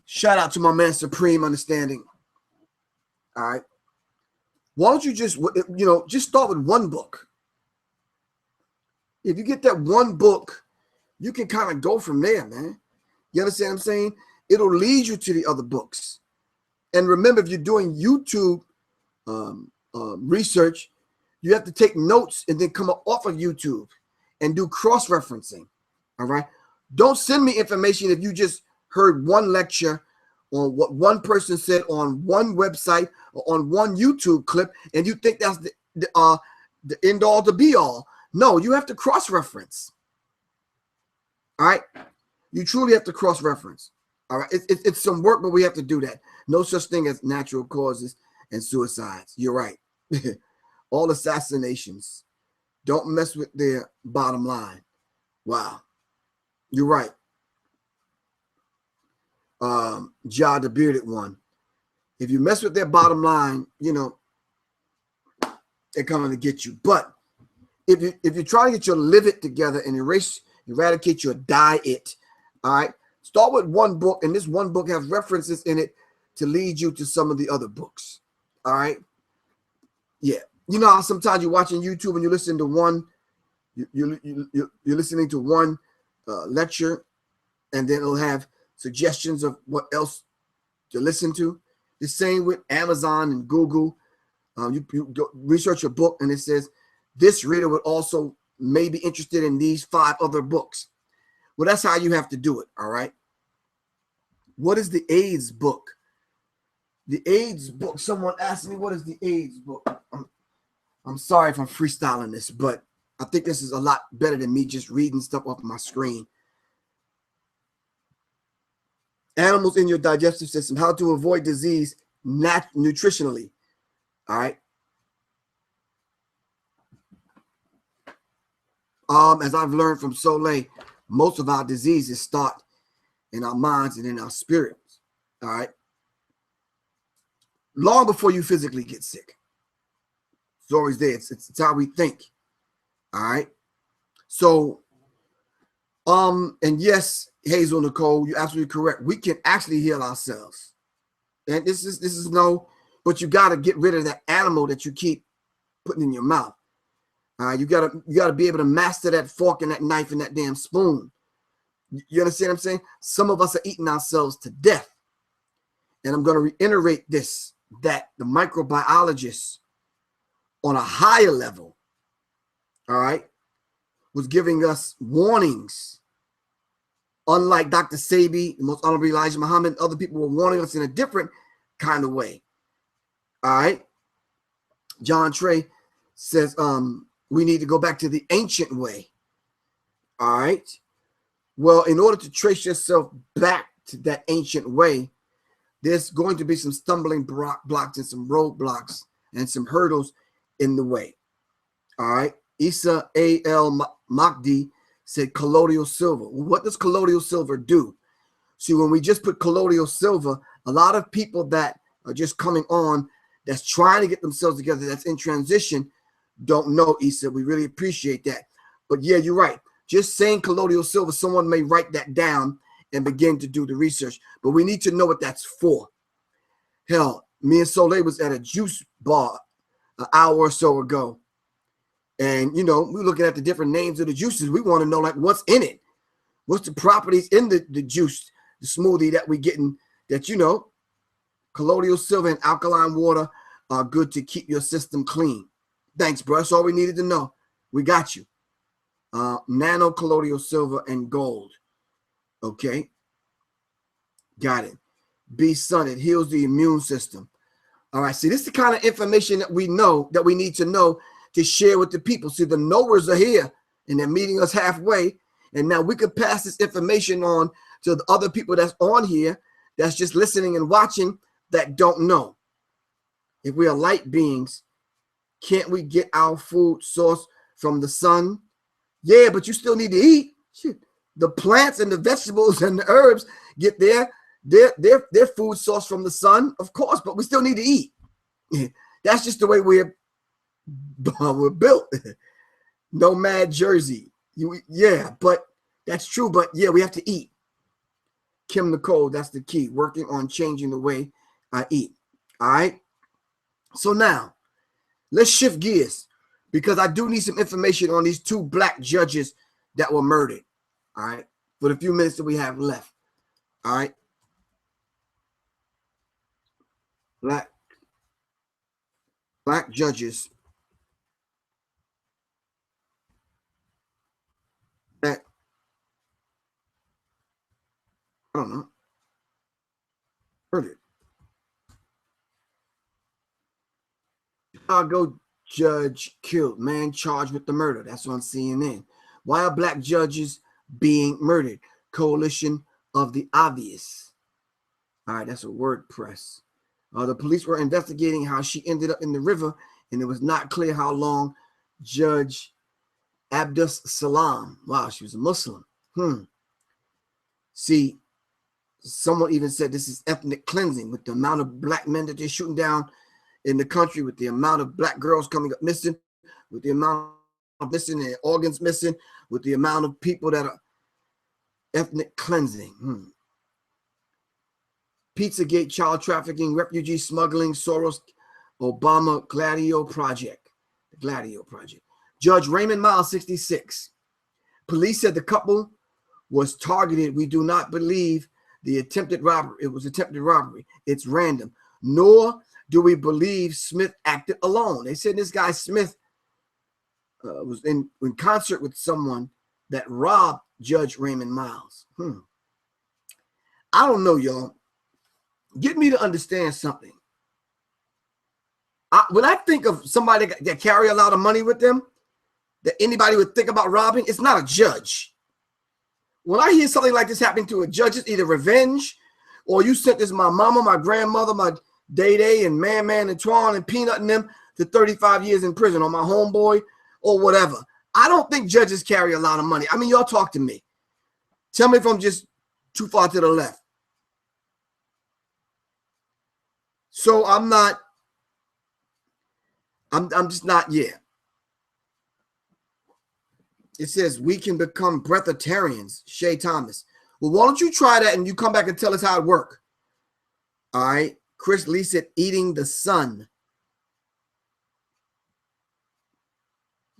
Speaker 1: Shout out to my man Supreme Understanding. All right. Why don't you just start with one book? If you get that one book, you can kind of go from there, man. You understand what I'm saying? It'll lead you to the other books. And remember, if you're doing YouTube research, you have to take notes and then come off of YouTube and do cross-referencing. All right. Don't send me information if you just heard one lecture on what one person said on one website or on one YouTube clip, and you think that's the end all to be all. No, you have to cross-reference. All right. You truly have to cross-reference. All right. It's some work, but we have to do that. No such thing as natural causes and suicides. You're right. All assassinations. Don't mess with their bottom line. Wow. You're right. Ja, the bearded one. If you mess with their bottom line, they're coming to get you. But if you try to get your liver together and eradicate your diet, all right, start with one book, and this one book has references in it to lead you to some of the other books. All right. Yeah. You know how sometimes you're watching YouTube and you listen to you're listening to one lecture, and then it'll have suggestions of what else to listen to. The same with Amazon and Google. You go research a book and it says this reader would also may be interested in these 5 other books. Well, that's how you have to do it. All right. What is the AIDS book? The AIDS book. Someone asked me, what is the AIDS book? I'm sorry if I'm freestyling this, but I think this is a lot better than me just reading stuff off my screen. Animals in your digestive system, how to avoid disease nutritionally. All right. As I've learned from Soleil, most of our diseases start in our minds and in our spirits. All right. Long before you physically get sick. It's always there. It's how we think. All right. So, and yes, Hazel Nicole, you're absolutely correct. We can actually heal ourselves. And this is no, but you got to get rid of that animal that you keep putting in your mouth. You gotta be able to master that fork and that knife and that damn spoon. You understand what I'm saying? Some of us are eating ourselves to death. And I'm going to reiterate this, that the microbiologists on a higher level, all right, was giving us warnings. Unlike Dr. Sabi, the most honorable Elijah Muhammad, other people were warning us in a different kind of way. All right. John Trey says we need to go back to the ancient way. All right. Well, in order to trace yourself back to that ancient way, there's going to be some stumbling blocks and some roadblocks and some hurdles in the way. All right. Isa A.L. Mahdi said colloidal silver. Well, what does colloidal silver do? See, when we just put colloidal silver, a lot of people that are just coming on, that's trying to get themselves together, that's in transition, don't know, Isa. We really appreciate that. But yeah, you're right. Just saying colloidal silver, someone may write that down and begin to do the research. But we need to know what that's for. Hell, me and Soleil was at a juice bar an hour or so ago. And, you know, we're looking at the different names of the juices. We want to know, like, what's in it? What's the properties in the juice, the smoothie that we're getting that, you know, colloidal silver and alkaline water are good to keep your system clean. Thanks, bro. That's all we needed to know. We got you. Nano colloidal silver and gold. Okay. Got it. B-Sun, it heals the immune system. All right. See, this is the kind of information that we know, that we need to know to share with the people. See, the knowers are here and they're meeting us halfway. And now we could pass this information on to the other people that's on here, that's just listening and watching, that don't know. If we are light beings, can't we get our food source from the sun? Yeah, but you still need to eat. Shit. The plants and the vegetables and the herbs get their food source from the sun, of course, but we still need to eat. That's just the way we're built. Nomad Jersey. Yeah, but that's true. But yeah, we have to eat. Kim Nicole, that's the key. Working on changing the way I eat. All right. So now let's shift gears, because I do need some information on these two black judges that were murdered. All right. For the few minutes that we have left. All right. Black judges that, I don't know, murdered. Chicago judge killed, man charged with the murder. That's on CNN. Why are black judges being murdered? Coalition of the obvious. All right, that's a WordPress. The police were investigating how she ended up in the river, and it was not clear how long. Judge Abdus Salam. Wow, she was a Muslim. See, someone even said this is ethnic cleansing, with the amount of black men that they're shooting down in the country, with the amount of black girls coming up missing, with the amount of missing and organs missing, with the amount of people that are ethnic cleansing. Pizzagate, child trafficking, refugee smuggling, Soros, Obama, Gladio Project. The Gladio Project. Judge Raymond Miles, 66. Police said the couple was targeted. We do not believe the attempted robbery. It was attempted robbery. It's random. Nor do we believe Smith acted alone. They said this guy Smith was in concert with someone that robbed Judge Raymond Miles. I don't know, y'all. Get me to understand something. When I think of somebody that carry a lot of money with them, that anybody would think about robbing, it's not a judge. When I hear something like this happening to a judge, it's either revenge, or you sent this my mama, my grandmother, my Day and Man and Twan and Peanut and them to 35 years in prison, or my homeboy, or whatever. I don't think judges carry a lot of money. I mean, y'all talk to me. Tell me if I'm just too far to the left. So I'm just not, yeah. It says we can become breatharians, Shay Thomas. Well, why don't you try that and you come back and tell us how it works? All right. Chris Lee said eating the sun.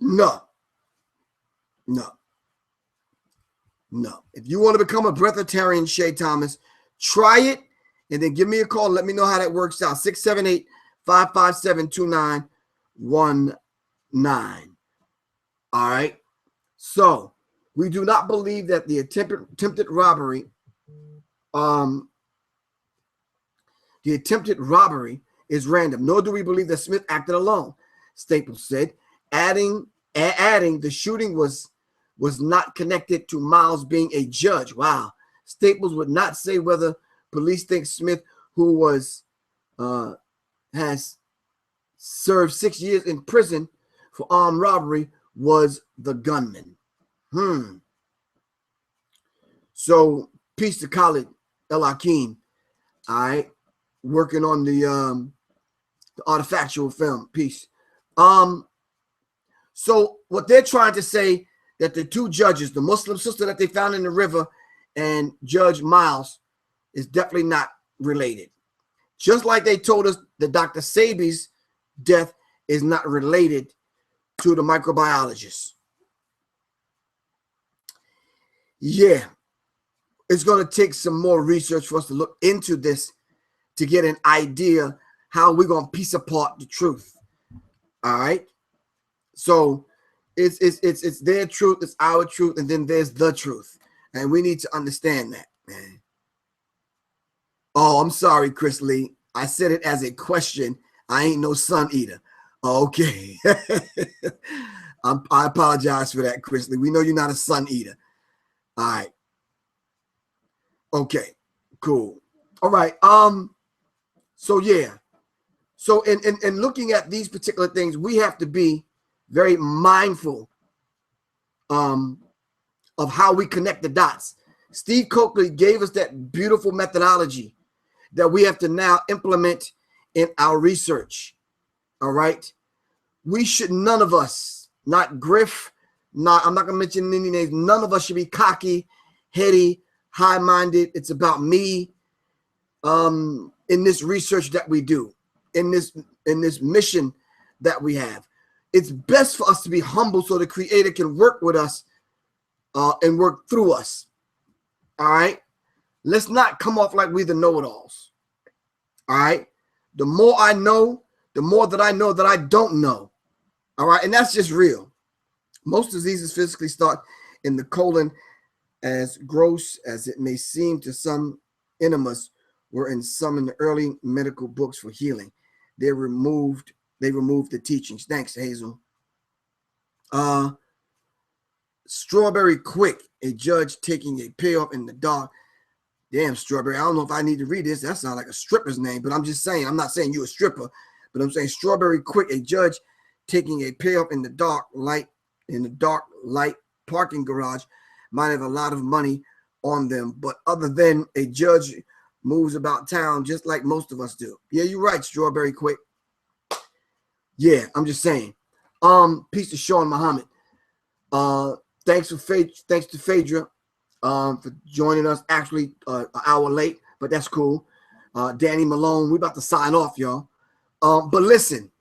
Speaker 1: No. No. No. If you want to become a breatharian, Shay Thomas, try it and then give me a call. Let me know how that works out. 678-557-2919. All right. So we do not believe that the attempted robbery, is random, nor do we believe that Smith acted alone. Staples said, adding the shooting was not connected to Miles being a judge. Wow. Staples would not say whether police think Smith, who has served 6 years in prison for armed robbery, was the gunman. So peace to Khalid El Hakim. All right, working on the artifactual film. Peace. So what they're trying to say, that the two judges, the Muslim sister that they found in the river and Judge Miles, is definitely not related. Just like they told us that Dr. Sebi's death is not related to the microbiologist. Yeah, it's going to take some more research for us to look into this to get an idea how we're going to piece apart the truth. All right. So it's their truth, it's our truth, and then there's the truth. And we need to understand that, man. Oh, I'm sorry, Chris Lee. I said it as a question. I ain't no sun eater. Okay. I apologize for that, Chris Lee. We know you're not a sun eater. All right. Okay, cool. All right. So yeah. So in looking at these particular things, we have to be very mindful of how we connect the dots. Steve Coakley gave us that beautiful methodology that we have to now implement in our research. All right. We should, none of us, not Griff, I'm not going to mention any names. None of us should be cocky, heady, high-minded. It's about me in this research that we do, in this mission that we have. It's best for us to be humble so the Creator can work with us and work through us. All right. Let's not come off like we the know-it-alls. All right. The more I know, the more that I know that I don't know. All right. And that's just real. Most diseases physically start in the colon. As gross as it may seem to some, enemas were in some in the early medical books for healing. They removed the teachings. Thanks, Hazel. Strawberry Quick, a judge taking a payoff in the dark. Damn, Strawberry. I don't know if I need to read this. That sounds like a stripper's name, but I'm just saying, I'm not saying you're a stripper, but I'm saying Strawberry Quick, a judge taking a payoff in the dark light parking garage, might have a lot of money on them, but other than a judge moves about town just like most of us do. Yeah, you're right, Strawberry Quick. Yeah, I'm just saying. Peace to Sean Muhammad. Thanks to Phaedra for joining us. Actually, an hour late, but that's cool. Danny Malone, we're about to sign off, y'all. But listen,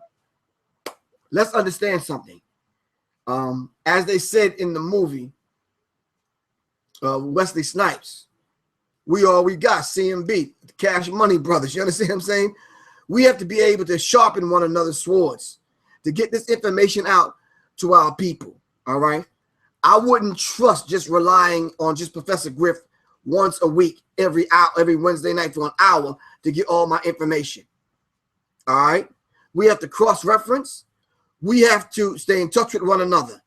Speaker 1: let's understand something. As they said in the movie, Wesley Snipes, we all we got, CMB, the Cash Money Brothers. You understand what I'm saying? We have to be able to sharpen one another's swords to get this information out to our people. All right. I wouldn't trust just relying on just Professor Griff once a week, every Wednesday night for an hour to get all my information. All right. We have to cross-reference. We have to stay in touch with one another.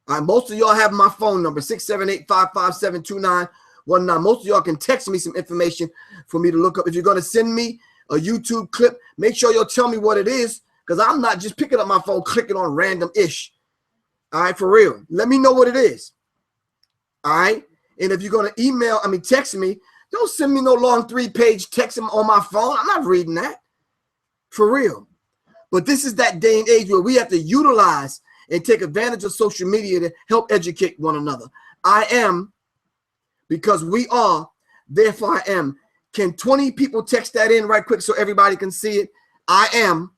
Speaker 1: All right. Most of y'all have my phone number, 678-557-2919. Most of y'all can text me some information for me to look up. If you're going to send me a YouTube clip, make sure you'll tell me what it is, because I'm not just picking up my phone, clicking on random ish. All right, for real. Let me know what it is. All right. And if you're going to text me, don't send me no long 3-page text on my phone. I'm not reading that. For real. But this is that day and age where we have to utilize and take advantage of social media to help educate one another. I am because we are, therefore I am. Can 20 people text that in right quick so everybody can see it? I am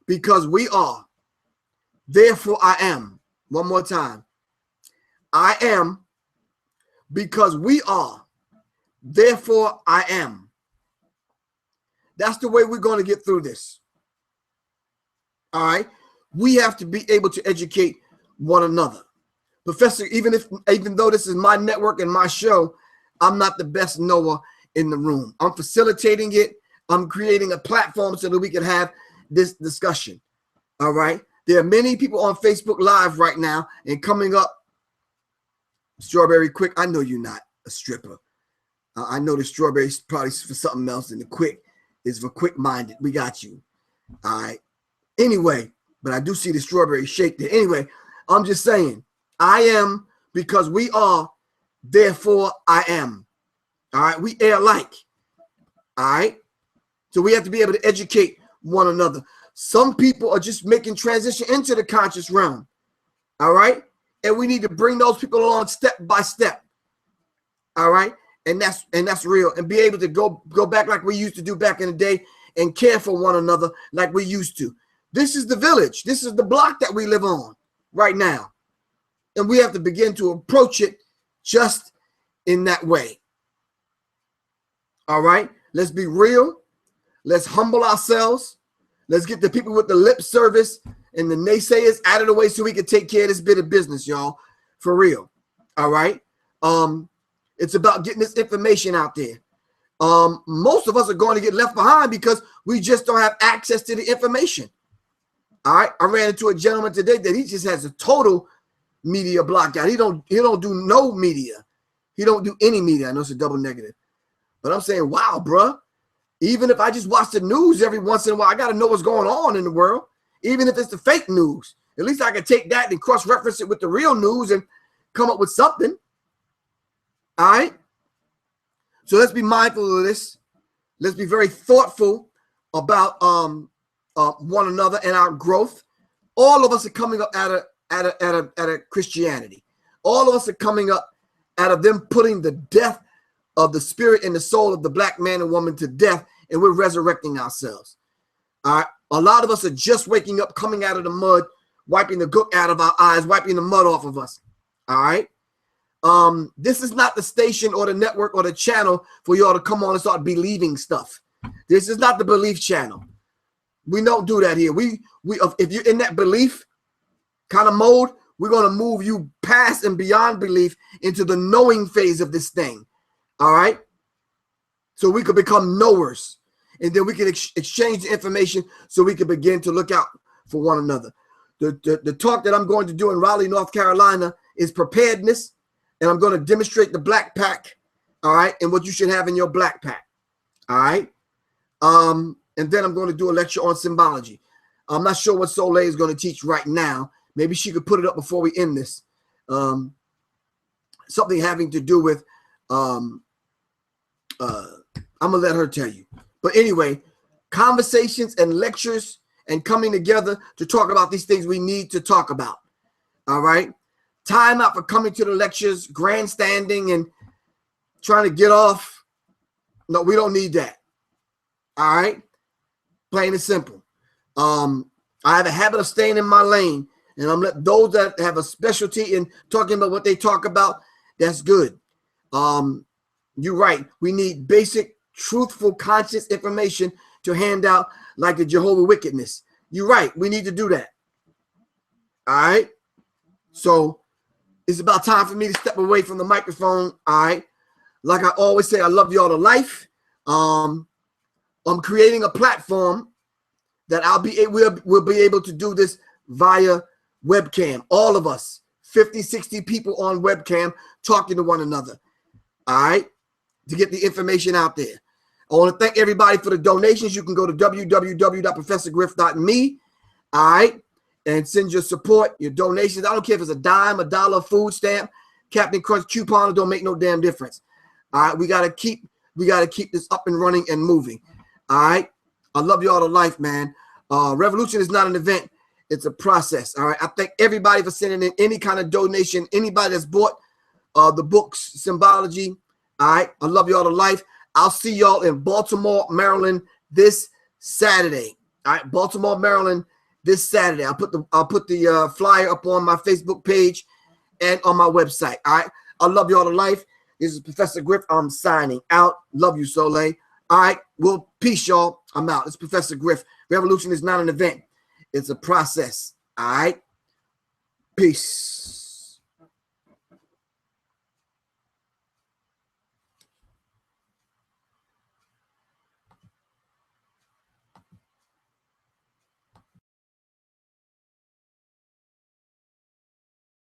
Speaker 1: because we are, therefore I am. One more time. I am because we are, therefore I am. That's the way we're going to get through this. All right. We have to be able to educate one another. Professor, even though this is my network and my show, I'm not the best knower in the room. I'm facilitating it. I'm creating a platform so that we can have this discussion. All right. There are many people on Facebook Live right now and coming up. Strawberry Quick, I know you're not a stripper. I know the strawberry is probably for something else, and the quick is for quick-minded. We got you. All right. Anyway, but I do see the strawberry shake there. Anyway, I'm just saying, I am because we are, therefore I am. All right. We are alike. All right. So we have to be able to educate one another. Some people are just making transition into the conscious realm. All right. And we need to bring those people along step by step. All right. And that's real. And be able to go back like we used to do back in the day and care for one another like we used to. This is the village. This is the block that we live on right now. And we have to begin to approach it just in that way. All right. Let's be real. Let's humble ourselves. Let's get the people with the lip service and the naysayers out of the way so we can take care of this bit of business, y'all. For real. All right. It's about getting this information out there. Most of us are going to get left behind because we just don't have access to the information. All right. I ran into a gentleman today that he just has a total media blockout. He don't do no media. He don't do any media. I know it's a double negative. But I'm saying, wow, bruh. Even if I just watch the news every once in a while, I got to know what's going on in the world. Even if it's the fake news, at least I can take that and cross-reference it with the real news and come up with something. All right. So let's be mindful of this. Let's be very thoughtful about one another and our growth. All of us are coming up out of Christianity. All of us are coming up out of them putting the death of the spirit and the soul of the black man and woman to death, and we're resurrecting ourselves. All right. A lot of us are just waking up, coming out of the mud, wiping the gook out of our eyes, wiping the mud off of us. All right. This is not the station or the network or the channel for y'all to come on and start believing stuff. This is not the belief channel. We don't do that here. If you're in that belief kind of mode, we're going to move you past and beyond belief into the knowing phase of this thing. All right. So we could become knowers, and then we can exchange the information so we can begin to look out for one another. The talk that I'm going to do in Raleigh, North Carolina is preparedness. And I'm going to demonstrate the black pack. All right. And what you should have in your black pack. All right. And then I'm going to do a lecture on symbology. I'm not sure what Soleil is going to teach right now. Maybe she could put it up before we end this. Something having to do with, I'm going to let her tell you. But anyway, conversations and lectures and coming together to talk about these things we need to talk about. All right. Time out for coming to the lectures, grandstanding, and trying to get off. No, we don't need that. All right. Plain and simple. I have a habit of staying in my lane, and I'm letting those that have a specialty in talking about what they talk about. That's good. You're right. We need basic, truthful, conscious information to hand out like the Jehovah Wickedness. You're right. We need to do that. All right. So it's about time for me to step away from the microphone. All right. Like I always say, I love y'all to life. I'm creating a platform that we'll be able to do this via webcam. All of us, 50, 60 people on webcam talking to one another. All right. To get the information out there. I want to thank everybody for the donations. You can go to www.professorgriff.me. All right. And send your support, your donations. I don't care if it's a dime, a dollar, food stamp, Captain Crunch coupon, it don't make no damn difference. All right. We gotta keep this up and running and moving. All right. I love you all to life, man. Revolution is not an event, it's a process. All right. I thank everybody for sending in any kind of donation. Anybody that's bought the books, Symbology. All right. I love you all to life. I'll see y'all in Baltimore, Maryland this Saturday. All right. Baltimore, Maryland this Saturday. I'll put the flyer up on my Facebook page and on my website. All right. I love y'all to life. This is Professor Griff. I'm signing out. Love you, Soleil. All right. Well, peace, y'all. I'm out. It's Professor Griff. Revolution is not an event. It's a process. All right. Peace.